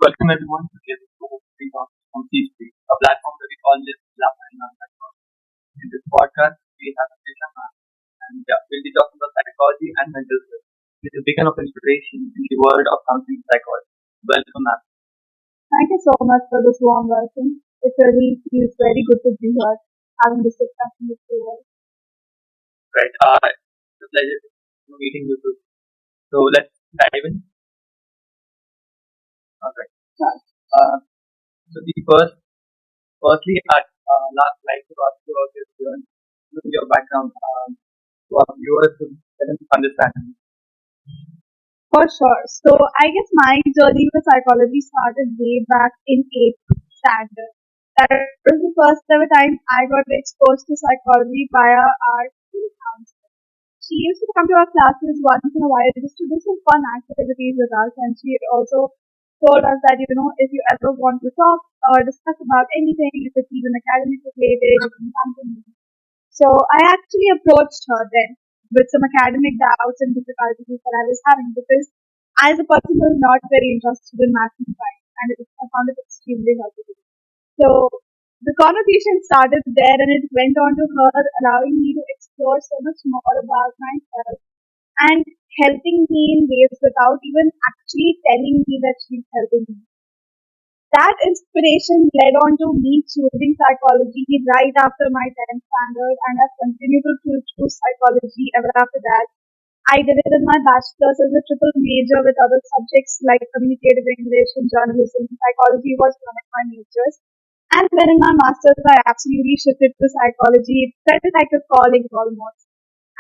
Welcome everyone to this Free Talk on C-Street, a platform where we all live, laugh, and learn that talk. In this podcast, we have Trisha Verma, and we'll be talking about psychology and mental health. It's a beacon of inspiration in the world of counseling psychology. Welcome, ma'am. Thank you so much for this warm welcome. It really feels very good to be here, having this discussion with you all. Right. It's a pleasure meeting you too. So let's dive in. Okay. Sure. Uh, so firstly, I'd like to ask you about your background, to our viewers to let them understand. For sure. So I guess my journey with psychology started way back in 8th standard. That was the first ever time I got exposed to psychology via our school counselor. She used to come to our classes once in a while just to do some fun activities with us, and she also told us that if you ever want to talk or discuss about anything, if it's even academic related, you can come to me. So I actually approached her then with some academic doubts and difficulties that I was having because as a person who was not very interested in math and science, and I found it extremely helpful. So the conversation started there and it went on to her allowing me to explore so much more about myself and helping me in ways without even actually telling me that she's helping me. That inspiration led on to me choosing psychology right after my 10th standard, and I've continued to choose psychology ever after that. I did it in my bachelor's as a triple major with other subjects like communicative English and journalism. Psychology was one of my majors. And then in my master's, I absolutely shifted to psychology. It felt like a calling almost.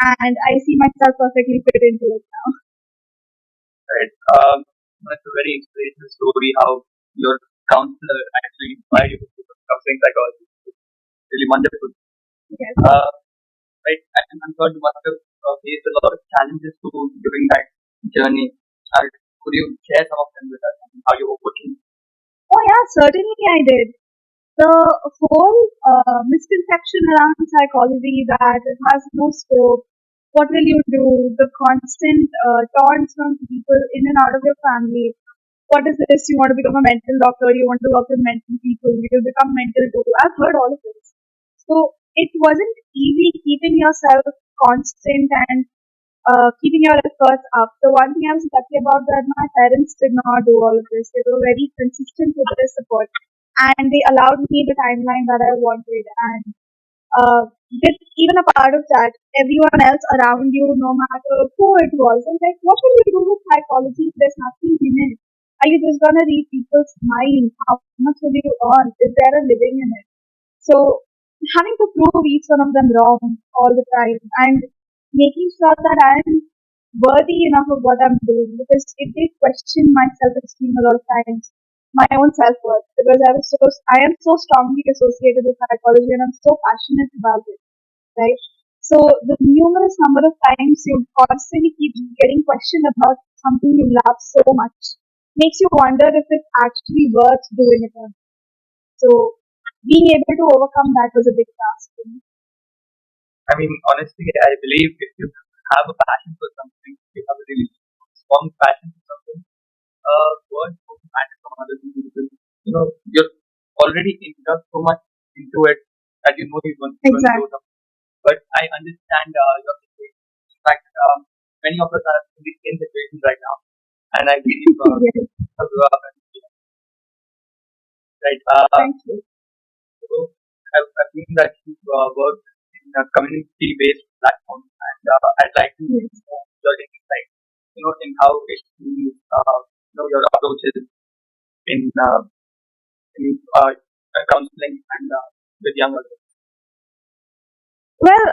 And I see myself perfectly fit into it now. Right. That's a very inspirational story how your counselor actually inspired you to counseling psychology. Really wonderful. Yes. Right. And I'm sure you must have faced a lot of challenges too during that journey. Could you share some of them with us and how you overcame? Oh yeah, certainly I did. The whole misconception around psychology that it has no scope, what will you do, the constant taunts from people in and out of your family, what is this, you want to become a mental doctor, you want to work with mental people, you will become mental too. I've heard all of this. So it wasn't easy keeping yourself constant and keeping your efforts up. The one thing I was lucky about that my parents did not do all of this. They were very consistent with their support and they allowed me the timeline that I wanted. And with even a part of that, everyone else around you, no matter who it was, and like, what will you do with psychology if there's nothing in it? Are you just gonna read people's minds? How much will you earn? Is there a living in it? So having to prove each one of them wrong all the time and making sure that I am worthy enough of what I'm doing because it did question my self-esteem a lot of times, my own self-worth because I am so strongly associated with psychology and I'm so passionate about it, right? So the numerous number of times you constantly keep getting questioned about something you love so much makes you wonder if it's actually worth doing it or not. So being able to overcome that was a big task for me. I mean, honestly, I believe if you have a passion for something, you have a really strong passion for something, words won't matter from other people because you're already inducted so much into it that you're going to do Exactly. something. But I understand your situation. In fact, many of us are in the same situation right now, and I believe Yes. right. Thank you. So I've seen that you work in a community-based platform, and I'd like to Yes. your insight, in how it your approaches in counseling and with young adults. Well,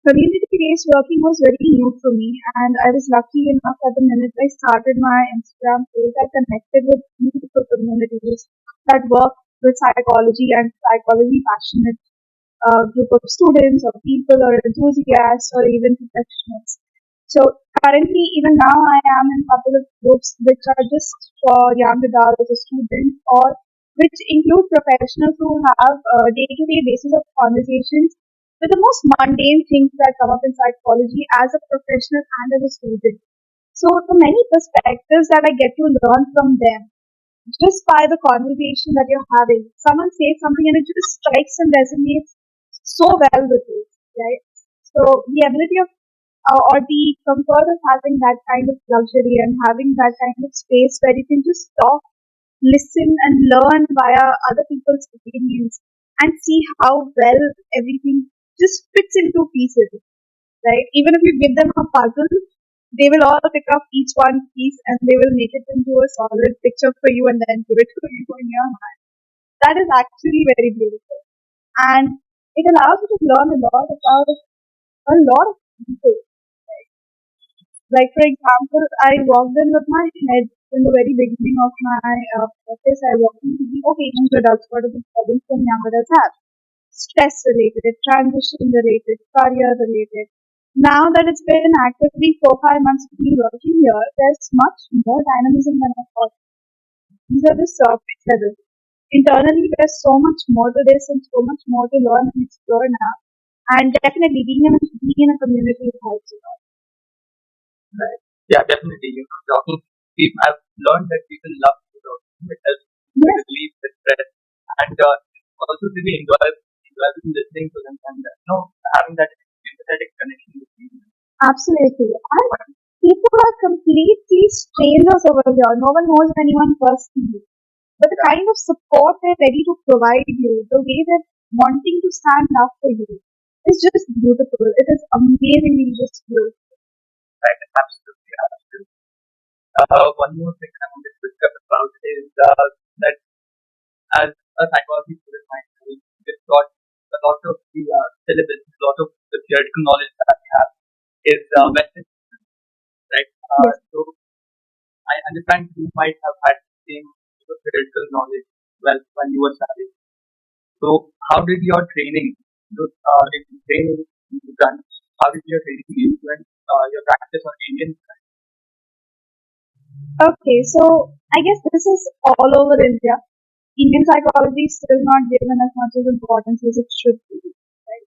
community-based working was very new for me, and I was lucky enough that the minute I started my Instagram page, I connected with beautiful communities that work with psychology and psychology passionate group of students or people or enthusiasts or even professionals. So currently, even now, I am in a couple of groups which are just for young adults or students or which include professionals who have day-to-day basis of conversations with the most mundane things that come up in psychology as a professional and as a student. So the many perspectives that I get to learn from them just by the conversation that you're having. Someone says something and it just strikes and resonates so well with you, right? So the ability of or the comfort of having that kind of luxury and having that kind of space where you can just talk, listen, and learn via other people's opinions and see how well everything just fits into pieces, right? Even if you give them a puzzle, they will all pick up each one piece and they will make it into a solid picture for you and then give it to you in your hand. That is actually very beautiful. And it allows you to learn a lot about a lot of people. Like, for example, I walked in with my head in the very beginning of my practice. I walked in thinking, okay, young adults, what are the problems that young adults have? Stress related, transition related, career related. Now that it's been actively 4 5 months to be working here, there's much more dynamism than I thought. These are the surface level. Internally, there's so much more to this and so much more to learn and explore now. And definitely being in a community helps a lot. Right. Yeah, definitely. Talking to people, I've learned that people love to talk. It helps to Yes, relieve the stress and also really enjoy listening to them and having that empathetic connection with people. absolutely. And people are completely strangers over here. No one knows anyone personally. But the kind of support they're ready to provide you, the way they're wanting to stand up for you, is just beautiful. It is amazingly just beautiful. Right. Absolutely. Absolutely. One more thing I wanted to discuss about is that as a psychology student myself, we've got a lot of the syllabus, a lot of the theoretical knowledge that we have is Western, right? Yes. So I understand you might have had the same theoretical knowledge when you were studying. So how did your training, training done? How did your training influence your practice on Indian? Okay, so I guess this is all over India. Indian psychology is still not given as much as importance as it should be. Right?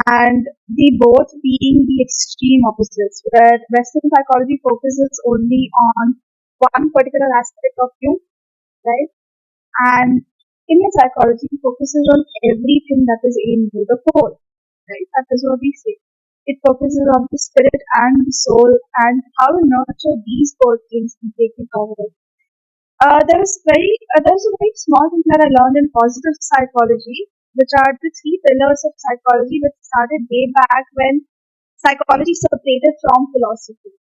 And the both being the extreme opposites, where Western psychology focuses only on one particular aspect of you, right? And Indian psychology focuses on everything that is in you, the whole, right? That is what we say. It focuses on the spirit and the soul and how to nurture these four things and take it forward. There's a very small thing that I learned in positive psychology, which are the three pillars of psychology, which started way back when psychology separated from philosophy.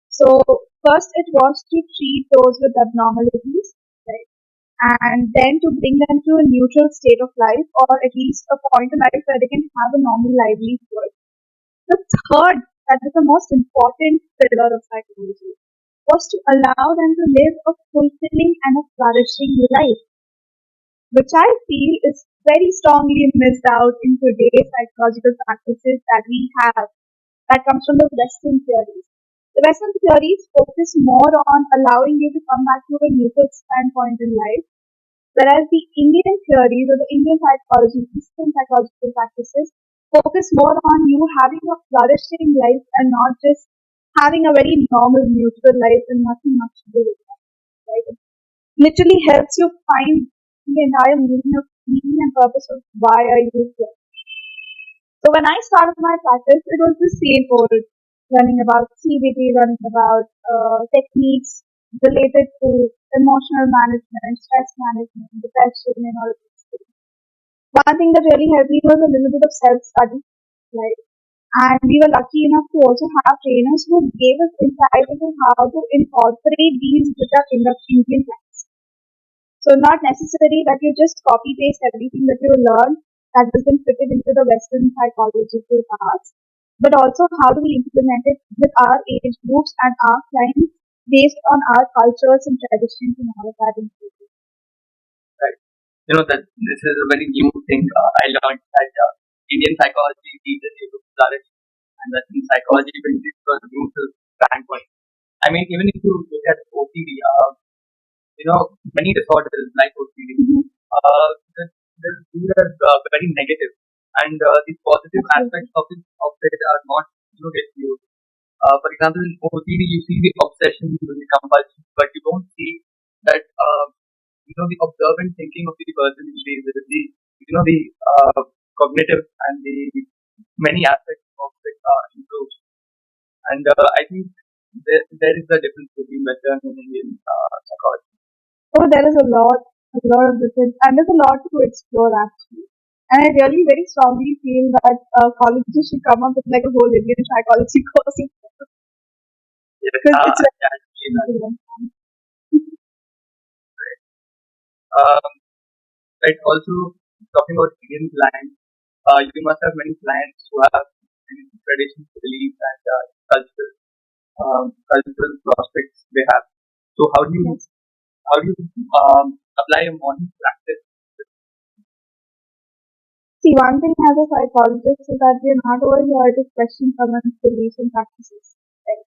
So first it was to treat those with abnormalities, right? And then to bring them to a neutral state of life, or at least a point in life where they can have a normal livelihood. The third, that is the most important pillar of psychology, was to allow them to live a fulfilling and a flourishing life, which I feel is very strongly missed out in today's psychological practices that we have, that comes from the Western theories. The Western theories focus more on allowing you to come back to a neutral standpoint in life, whereas the Indian theories or the Indian psychology, Eastern psychological practices focus more on you having a flourishing life and not just having a very normal neutral life and nothing much to do with that. Right? It literally helps you find the entire meaning and purpose of why are you here. So when I started my practice, it was the same old learning about CBT, learning about techniques related to emotional management, stress management, depression, and all of these things. One thing that really helped me was a little bit of self-study, right? And we were lucky enough to also have trainers who gave us insight into how to incorporate these with our Indian practice. So not necessary that you just copy paste everything that you learn that has been fitted into the Western psychological paths, but also how do we implement it with our age groups and our clients based on our cultures and traditions and all of that. Right. That this is a very new thing. I learned that Indian psychology teaches you to flourish, and Western psychology brings it to a neutral standpoint. I mean, even if you look at OCD, many disorders like OCD, Mm-hmm. these are very negative, and the positive Absolutely. aspects of it are not get used. For example, in OCD, you see the obsession, you see the compulsion, but you don't see that. the observant thinking of the person increases, the cognitive and the many aspects of it improve. And I think there is a difference between Western and Indian psychology. Oh, there is a lot of difference, and there's a lot to explore actually. And I really very strongly feel that colleges should come up with like a whole Indian psychology course Yes, because it's yeah, I believe that. very Um, right. Also, talking about Indian clients, you must have many clients who have many traditional beliefs and cultural prospects they have. So yes. how do you apply a modern practice? See, one thing as a psychologist is that we are not over here to question someone's beliefs and practices. Right?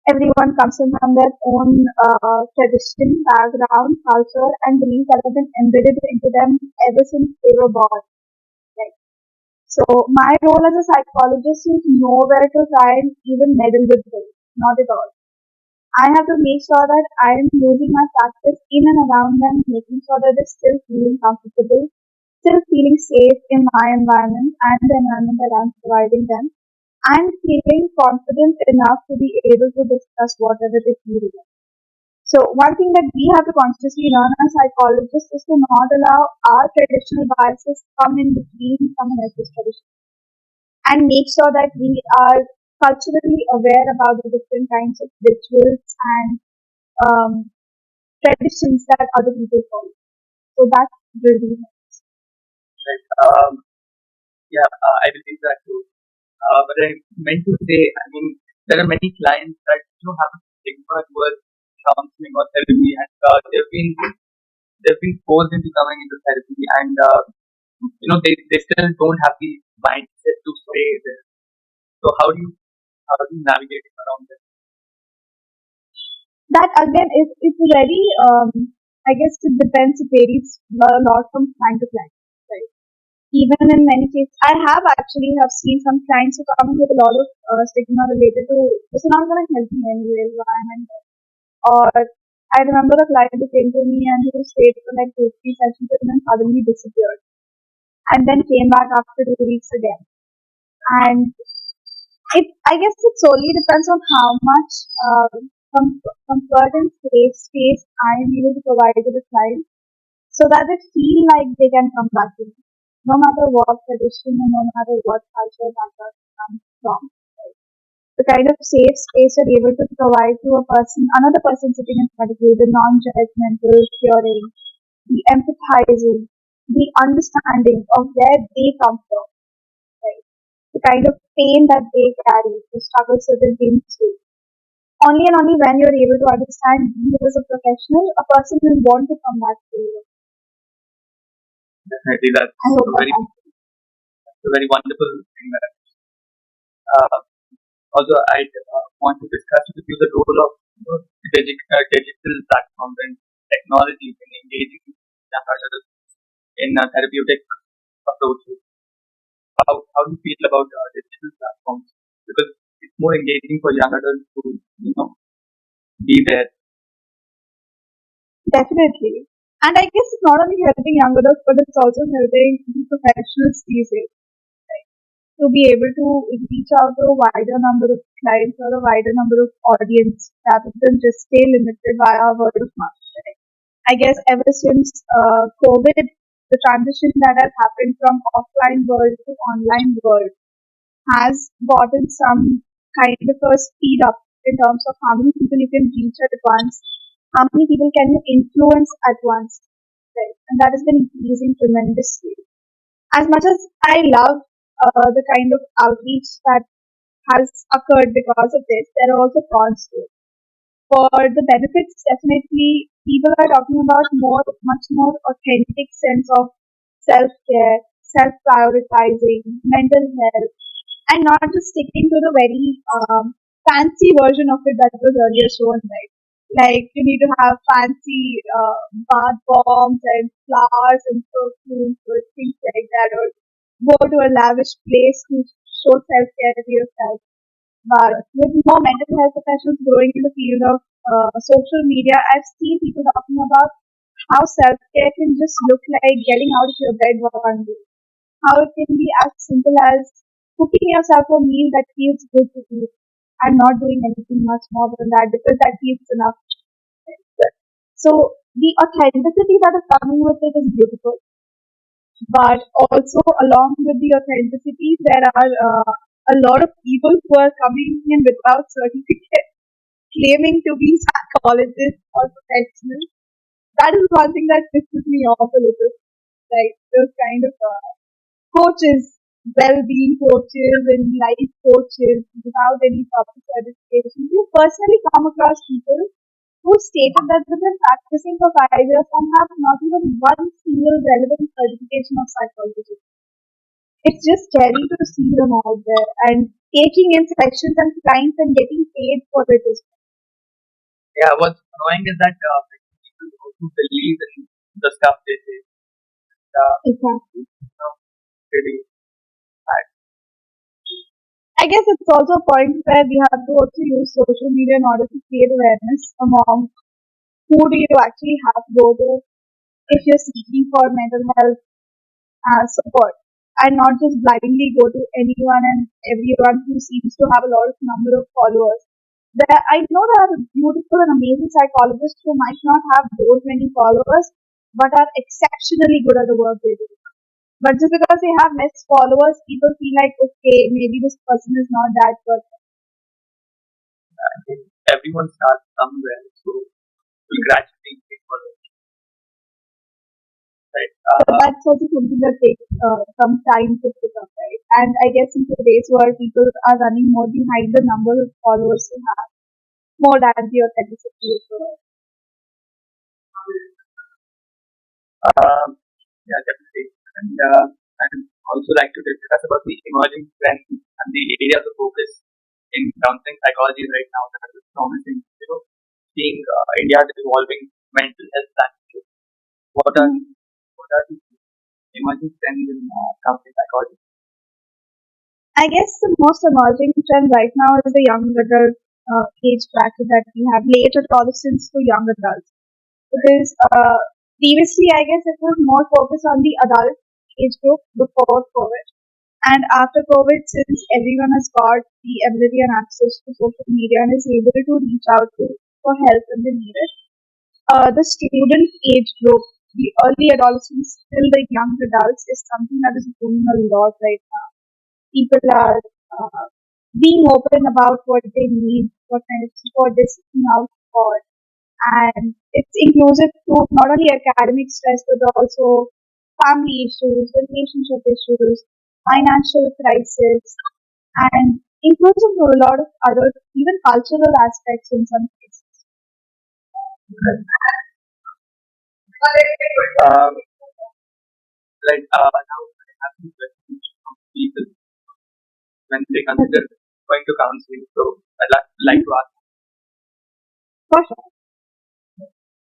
Everyone comes in from their own tradition, background, culture, and beliefs that have been embedded into them ever since they were born. Right? So my role as a psychologist is nowhere to try and even meddle with them. Not at all. I have to make sure that I am using my practice in and around them, making sure that they're still feeling comfortable, still feeling safe in my environment and the environment that I'm providing them, and feeling confident enough to be able to discuss whatever they feel. So one thing that we have to consciously learn as psychologists is to not allow our traditional biases come in between someone else's tradition and make sure that we are culturally aware about the different kinds of rituals and um, traditions that other people follow. So that's really Right? Yeah, I believe that too. But I meant to say, I mean, there are many clients that have a stigma towards counseling or therapy, and they've been forced into coming into therapy, and they still don't have the mindset to stay there. So how do you navigate around this? that again it's very I guess it depends, it varies a lot from client to client. Right. Even in many cases I have seen some clients who come with a lot of stigma related to this is not going to help me anyway why am I here? Or I remember a client who came to me and he stayed for like 2 3 sessions and then suddenly disappeared and then came back after 2 weeks again. And I guess it solely depends on how much comfort and safe space I am able to provide to the client so that they feel like they can come back to me, no matter what tradition and no matter what culture background they come from. The kind of safe space you're able to provide to a person, another person sitting in front of you, the non-judgmental, caring, the empathizing, the understanding of where they come from, right? The kind of pain that they carry, the struggles that they've been through. Only and only when you're able to understand you as a professional, a person will want to come back to you. Definitely, I hope that answers. that's a very wonderful thing. Uh, Also, I want to discuss with you the role of digital platforms and technology in engaging young adults in therapeutic approaches. How do you feel about digital platforms? Because it's more engaging for young adults to be there. Definitely. And I guess it's not only helping young adults, but it's also helping the professionals these days to be able to reach out to a wider number of clients or a wider number of audience rather than just stay limited by our word of mouth. I guess ever since COVID, the transition that has happened from offline world to online world has gotten some kind of a speed up in terms of how many people you can reach at once, how many people can you influence at once, right? And that has been increasing tremendously. As much as I love the kind of outreach that has occurred because of this, there are also cons to it. For the benefits, definitely people are talking about much more authentic sense of self-care, self-prioritizing, mental health, and not just sticking to the very fancy version of it that was earlier shown, right? Like you need to have fancy bath bombs and flowers and perfumes or things like that, or go to a lavish place to show self-care to yourself. But with more mental health professionals growing in the field of social media, I've seen people talking about How self-care can just look like getting out of your bed one day. How it can be as simple as cooking yourself a meal that feels good to eat and not doing anything much more than that because that feels enough. So the authenticity that is coming with it is beautiful, but also along with the authenticity, there are a lot of people who are coming in without certificate, claiming to be psychologists or professionals. That is one thing that pisses me off a little. Like those kind of coaches, well-being coaches and life coaches without any proper certification. You personally come across people who stated that they've been practicing for 5 years and have not even one single relevant certification of psychology. It's just scary to see them out there and taking in sessions and clients and getting paid for it as Yeah, what's annoying is that people who believe in the stuff they say, well. Exactly. really bad. I guess it's also a point where we have to also use social media in order to create awareness among who do you actually have to go to if you're seeking for mental health support and not just blindly go to anyone and everyone who seems to have a lot of number of followers. I know there are beautiful and amazing psychologists who might not have those many followers but are exceptionally good at the work they do. But just because they have less followers, people feel like, okay, maybe this person is not that good. I think everyone starts somewhere, so will gradually take follow, right? But that's also something that takes some time to pick up, right? And I guess in today's world, people are running more behind the number of followers they have, more than the authenticity of the world. Yeah, definitely. And also like to discuss about the emerging trends and the areas of focus in counseling psychology right now that is promising. Seeing India evolving mental health landscape. What are Mm. what are the emerging trends in counseling psychology? I guess the most emerging trend right now is the young adult age bracket that we have, late adolescents to young adults. Because previously, I guess it was more focused on the adult age group before COVID. And after COVID, since everyone has got the ability and access to social media and is able to reach out to for help when they need it, the student age group, the early adolescents till the young adults, is something that is booming a lot right now. People are uh, being open about what they need, what kind of support they're seeking out for, and it's inclusive to not only academic stress but also family issues, relationship issues, financial crisis, and inclusive to a lot of other even cultural aspects in some cases. Um, now I have some questions from people when they consider going to counseling. So like to ask. For sure,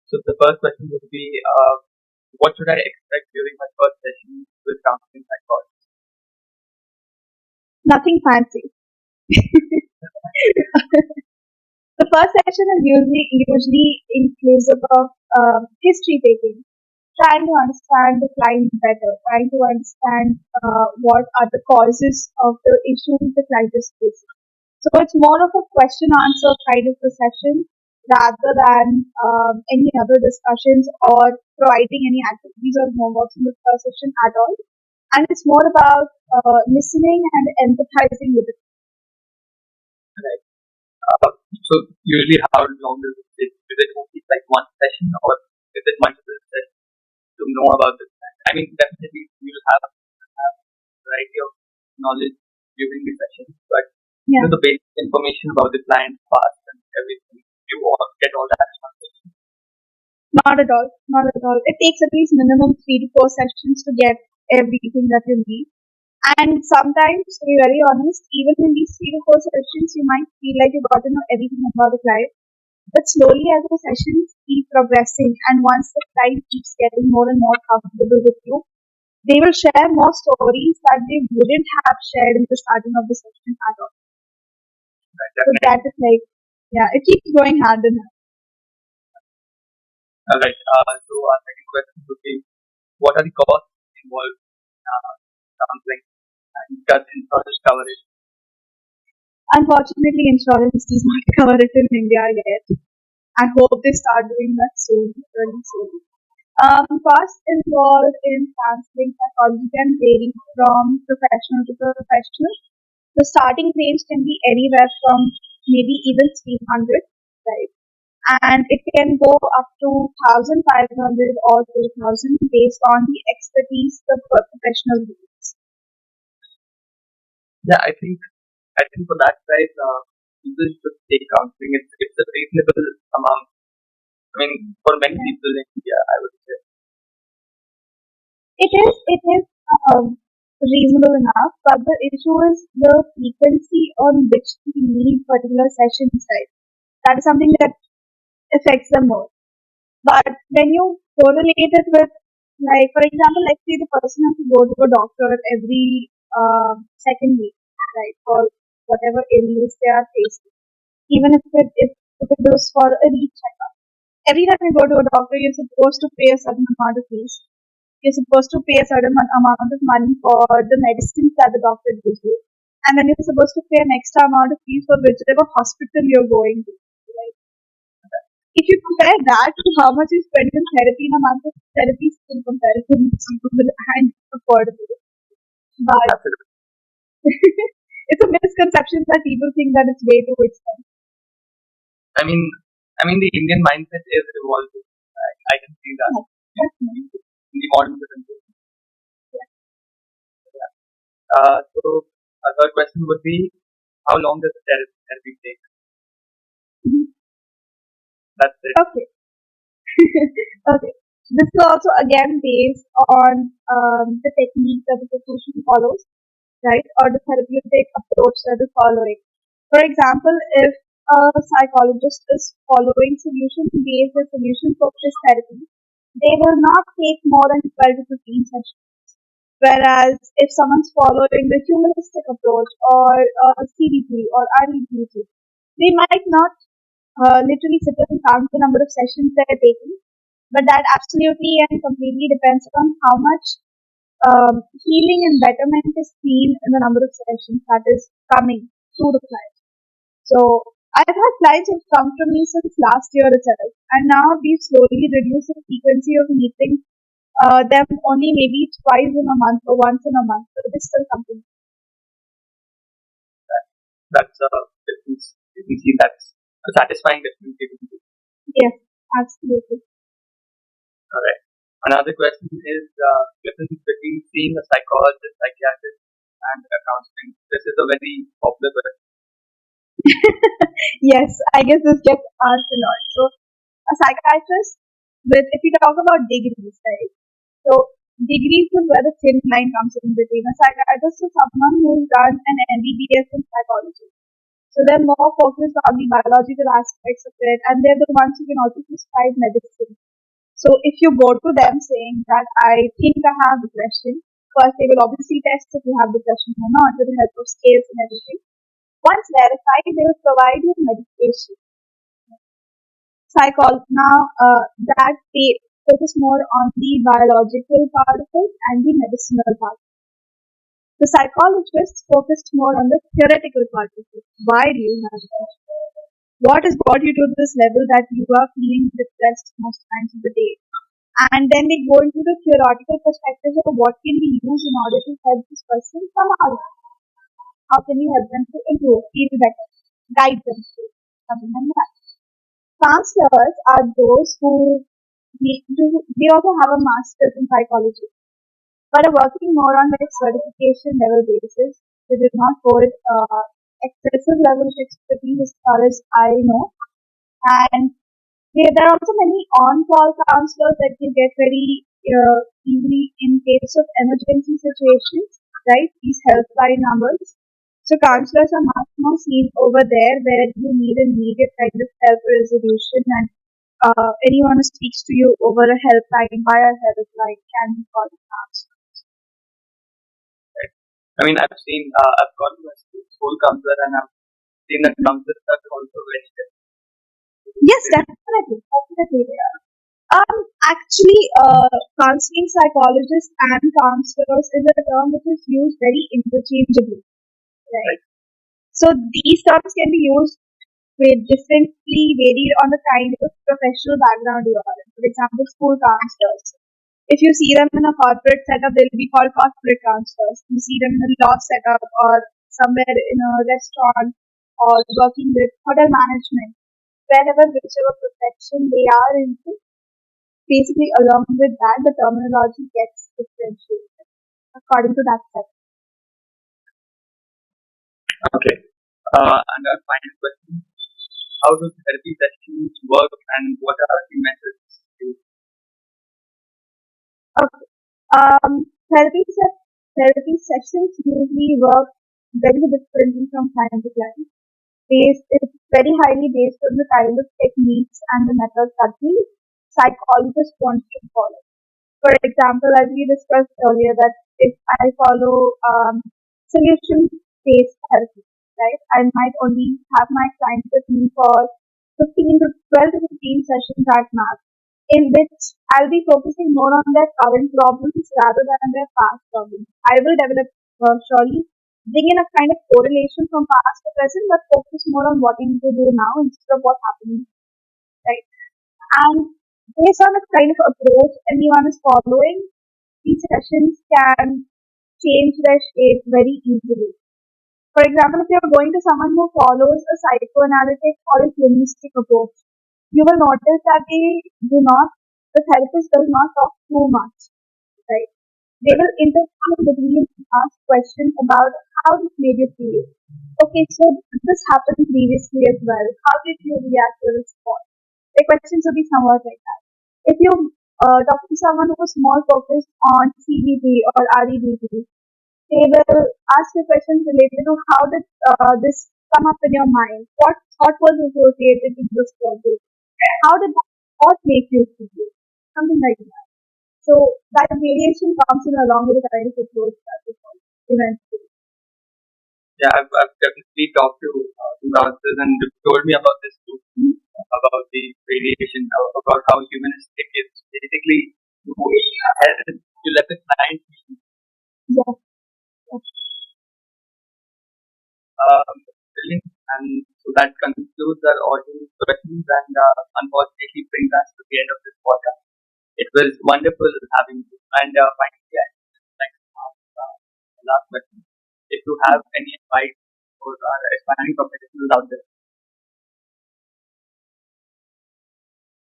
So the first question would be, what should I expect during my first session with counseling psychology? nothing fancy. The first session is usually inclusive of history taking, trying to understand the client better, trying to understand what are the causes of the issues the client is facing. So it's more of a question answer kind of a session rather than any other discussions or providing any activities or homeworks in the first session at all. And it's more about listening and empathizing with it. Right. So usually how long does it take? Is it only like one session or is it multiple sessions to know about this? I mean, definitely you will have a variety of knowledge during the session, but Yeah. the basic information about the client's past and everything, you all get all that in one session. Not at all. Not at all. It takes at least minimum 3 to 4 sessions to get everything that you need. And sometimes, to be very honest, even in these 3 to 4 sessions, you might feel like you got to know everything about the client. But slowly, as the sessions keep progressing, and once the client keeps getting more and more comfortable with you, they will share more stories that they wouldn't have shared in the starting of the session at all. Right? So that Definitely. is like, yeah, it keeps going hand in hand. All right. So our second question would be, what are the costs involved in counseling, and does insurance cover it? Unfortunately, insurance does not cover it in India yet. I hope they start doing that soon, very soon. Costs involved in counseling psychology can vary from professional to professional. The starting range can be anywhere from maybe even 300, right? And it can go up to 1,500 or 2,000 based on the expertise the professional needs. Yeah, I think for that side, people should take counseling. It's a reasonable amount. I mean, for many people in India, I would say. It is reasonable enough, but the issue is the frequency on which we need particular sessions, right? That is something that affects them more. But when you correlate it with, like, for example, let's say the person has to go to a doctor every second week, right, for whatever illness they are facing, even if it goes for a re-checkup. Every time you go to a doctor, you're supposed to pay a certain amount of fees. You're supposed to pay a certain amount of money for the medicines that the doctor gives you. And then you're supposed to pay an extra amount of fees for whichever hospital you're going to. Right? If you compare that to how much you spend in therapy in a month, therapy is in comparison cheaper and affordable. But Absolutely. it's a misconception that people think that it's way too expensive. I mean, the Indian mindset is evolving. I can see that Yeah, definitely. in the modern generation. So a third question would be, how long does therapy take? Mhm. That's it. Okay. Okay. This is also again based on the technique that the physician follows, right, or the therapeutic approach that is following. For example, if a psychologist is following solution-based or solution-focused therapy, they will not take more than 12 to 15 sessions. Whereas if someone's following the humanistic approach or CBT or REBT, they might not literally sit and count the number of sessions they're taking, but that absolutely and completely depends on how much healing and betterment is seen in the number of sessions that is coming through the client. So I've had clients who've come to me since last year itself, and now we've slowly reduced the frequency of meeting them only maybe twice in a month or once in a month, but it is still something. That's a difference. You can see that's a satisfying difference. You can see. Yes, absolutely. Correct. Another question is difference between seeing a psychologist, psychiatrist, and a counseling. This is a very popular question. Yes, I guess this gets asked a lot. So a psychiatrist with, if you talk about degrees, right? So degrees is where the thin line comes in between. A psychiatrist is someone who's done an MBBS in psychology. So they're more focused on the biological aspects of it, and they're the ones who can also prescribe medicine. So if you go to them saying that I think I have depression, first they will obviously test if you have depression or not with the help of scales and everything. Once verified, they will provide you medication. Now that they focus more on the biological part of it and the medicinal part. The psychologists focused more on the theoretical part of it. Why do you have depression? What has brought you to this level that you are feeling depressed most times of the day? And then they go into the theoretical perspective of what can we use in order to help this person come out. How can we help them to improve, feel better, guide them through something like that. Counselors are those who they also have a master's in psychology, but are working more on like certification level basis. They did not go with excessive level of expertise as far as I know. And there are also many on-call counselors that you get very easily in case of emergency situations, right? These helpline numbers. So counselors are much more seen over there where you need immediate kind of help resolution, and anyone who speaks to you over a helpline via helpline can be called a counselor. Right? I mean, I've gone to a school counselor, and I've seen that counselors are also very different. Yes, definitely, definitely. Actually, counseling psychologists and counselors is a term which is used very interchangeably, right? Right. So these terms can be used with differently varied on the kind of professional background you are in. For example, school counselors. If you see them in a corporate setup, they'll be called corporate counselors. You see them in a law setup or somewhere in a restaurant or working with hotel management, wherever whichever profession they are into, basically along with that the terminology gets differentiated according to that setup. Okay. And our final question: how do therapy sessions work, and what are the methods used? Okay. Therapy sessions usually work very differently from client to client. It's very highly based on the kind of techniques and the methods that the psychologist wants to follow. For example, as we discussed earlier, that if I follow solution-based therapy, right, I might only have my clients with me for 15 to 12 to 15 sessions at max, in which I'll be focusing more on their current problems rather than their past problems. I will develop, surely, bring in a kind of correlation from past to present, but focus more on what you need to do now instead of what happened, right? And based on the kind of approach anyone is following, these sessions can change their shape very easily. For example, if you're going to someone who follows a psychoanalytic or a humanistic approach, you will notice that the therapist does not talk too much, right? They will intervene between and ask questions about how this made you feel. Okay, so this happened previously as well. How did you react to this? The questions will be somewhat like that. If you talk to someone who is more focused on CBT or REBT, they will ask you questions related to how did this come up in your mind? What thought was associated with this problem? How did that thought make you feel? Something like that. So that variation comes in along with the kind of approach that we follow eventually. Yeah, I've definitely talked to counselors, and they told me about this too, about the radiation, about how humanistic is. Basically, you let the client be. Yes, yes, Brilliant. And so that concludes our audience questions, and unfortunately brings us to the end of this podcast. It was wonderful having you. And finally, I would like to ask the last question. If you have any advice for our aspiring professionals out there.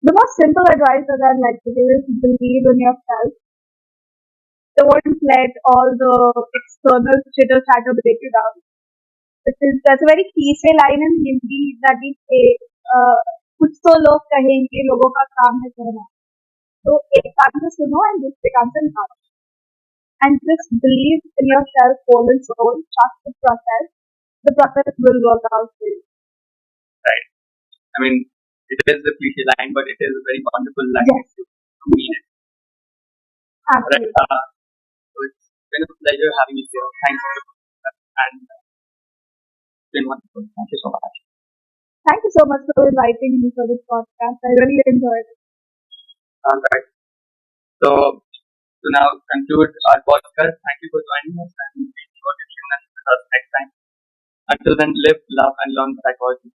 the most simple advice that I'd like to give is believe in yourself. Don't let all the external chitter chatter break you down. That's a very cliche line in Hindi that we say, कुछ तो लोग कहेंगे लोगों का काम है कहना. So एक कान से सुनो and दूसरे कान से निकालो. And just believe in yourself, whole and soul. Trust the process. The process will work out for you. Right. I mean, it is a cliche line, but it is a very wonderful line. Yes, If you mean it. Right. absolutely. So it's been a pleasure having you here. Thank you. And it's been wonderful. Thank you so much. Thank you so much for inviting me for this podcast. I really enjoyed it. All right. So to now conclude our podcast, thank you for joining us, and we sure to tune in with us next time. Until then, live, love, and learn psychology.